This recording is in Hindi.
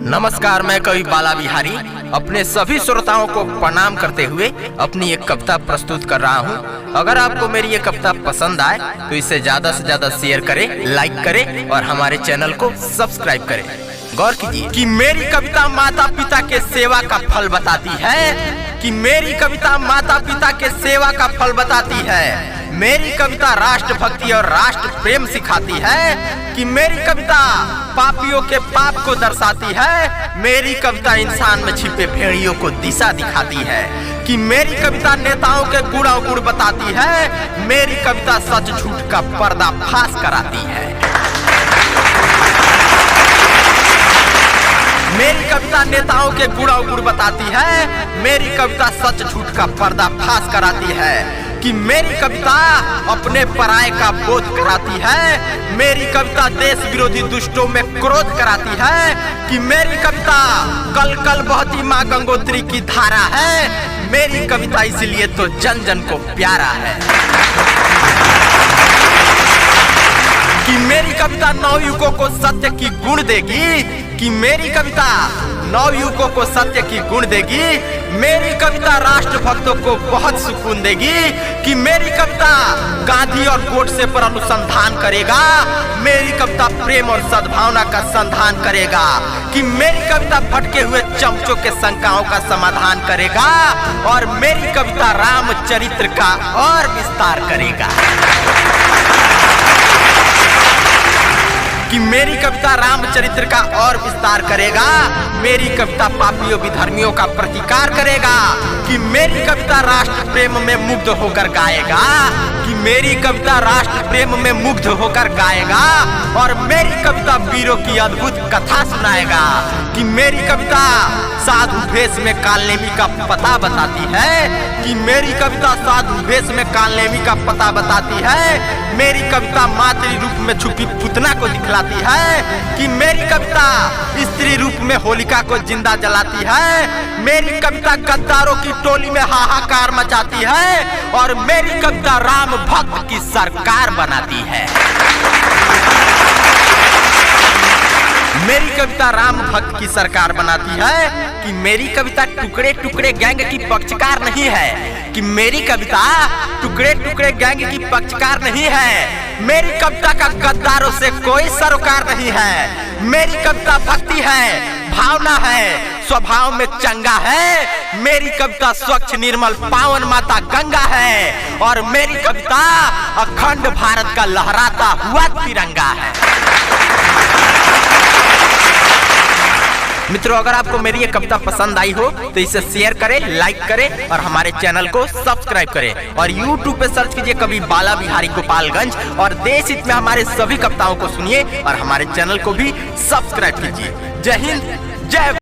नमस्कार, मैं कवि बाला बिहारी अपने सभी श्रोताओं को प्रणाम करते हुए अपनी एक कविता प्रस्तुत कर रहा हूँ। अगर आपको मेरी ये कविता पसंद आए तो इसे ज्यादा से ज्यादा शेयर करें, लाइक करें और हमारे चैनल को सब्सक्राइब करें। गौर कीजिए कि मेरी कविता माता पिता के सेवा का फल बताती है, कि मेरी कविता माता पिता के सेवा का फल बताती है। मेरी कविता राष्ट्रभक्ति और राष्ट्र प्रेम सिखाती है, कि मेरी कविता पापियों के पाप को दर्शाती है। मेरी कविता इंसान में छिपे भेड़ियों को दिशा दिखाती है, कि मेरी कविता नेताओं के गुण अवगुण बताती है। मेरी कविता सच झूठ का पर्दाफाश कराती है। मेरी कविता नेताओं के गुण अवगुण बताती है। मेरी कविता सच झूठ का पर्दाफाश कराती है, कि मेरी कविता अपने पराये का बोध कराती है। मेरी कविता देश विरोधी दुष्टों में क्रोध कराती है, कि मेरी कविता कल कल बहती माँ गंगोत्री की धारा है। मेरी कविता इसलिए तो जन जन को प्यारा है, कि मेरी कविता नवयुवकों को सत्य की गुण देगी, कि मेरी कविता नवयुवकों को सत्य की गुण देगी। मेरी कविता राष्ट्रभक्तों को बहुत सुकून देगी, कि मेरी कविता गांधी और गोडसे पर अनुसंधान करेगा। मेरी कविता प्रेम और सद्भावना का संधान करेगा, कि मेरी कविता भटके हुए चमचों के शंकाओं का समाधान करेगा। और मेरी कविता रामचरित्र का और विस्तार करेगा, कि मेरी कविता रामचरित्र का और विस्तार करेगा। मेरी कविता पापियों विधर्मियों का प्रतिकार करेगा, कि मेरी कविता राष्ट्र प्रेम में मुग्ध होकर गाएगा, कि मेरी कविता राष्ट्र प्रेम में मुग्ध होकर गाएगा। और मेरी कविता वीरों की अद्भुत कथा सुनाएगा, कि मेरी कविता साधु भेष में कालनेमी का पता बताती है, कि मेरी कविता साधु भेष में कालनेमी का पता बताती है। मेरी कविता मातृ रूप में छुपी पुतना को दिखलाती है, कि मेरी कविता स्त्री रूप में होलिका को जिंदा जलाती है। मेरी कविता गद्दारों की टोली में हाहाकार मचाती है, और मेरी कविता राम भक्त की सरकार बनाती है। मेरी कविता राम भक्त की सरकार बनाती है, कि मेरी कविता टुकड़े टुकड़े गैंग की पक्षकार नहीं है, कि मेरी कविता टुकड़े टुकड़े गैंग की पक्षकार नहीं है। मेरी कविता का गद्दारों से कोई सरोकार नहीं है। मेरी कविता भक्ति है, भावना है, स्वभाव में चंगा है। मेरी कविता स्वच्छ निर्मल पावन माता गंगा है, और मेरी कविता अखंड भारत का लहराता हुआ तिरंगा है। मित्रों, अगर आपको मेरी ये कविता पसंद आई हो तो इसे शेयर करें, लाइक करें और हमारे चैनल को सब्सक्राइब करें। और YouTube पे सर्च कीजिए कवि बाला बिहारी गोपालगंज, और देश हित में हमारे सभी कविताओं को सुनिए और हमारे चैनल को भी सब्सक्राइब कीजिए। जय हिंद, जय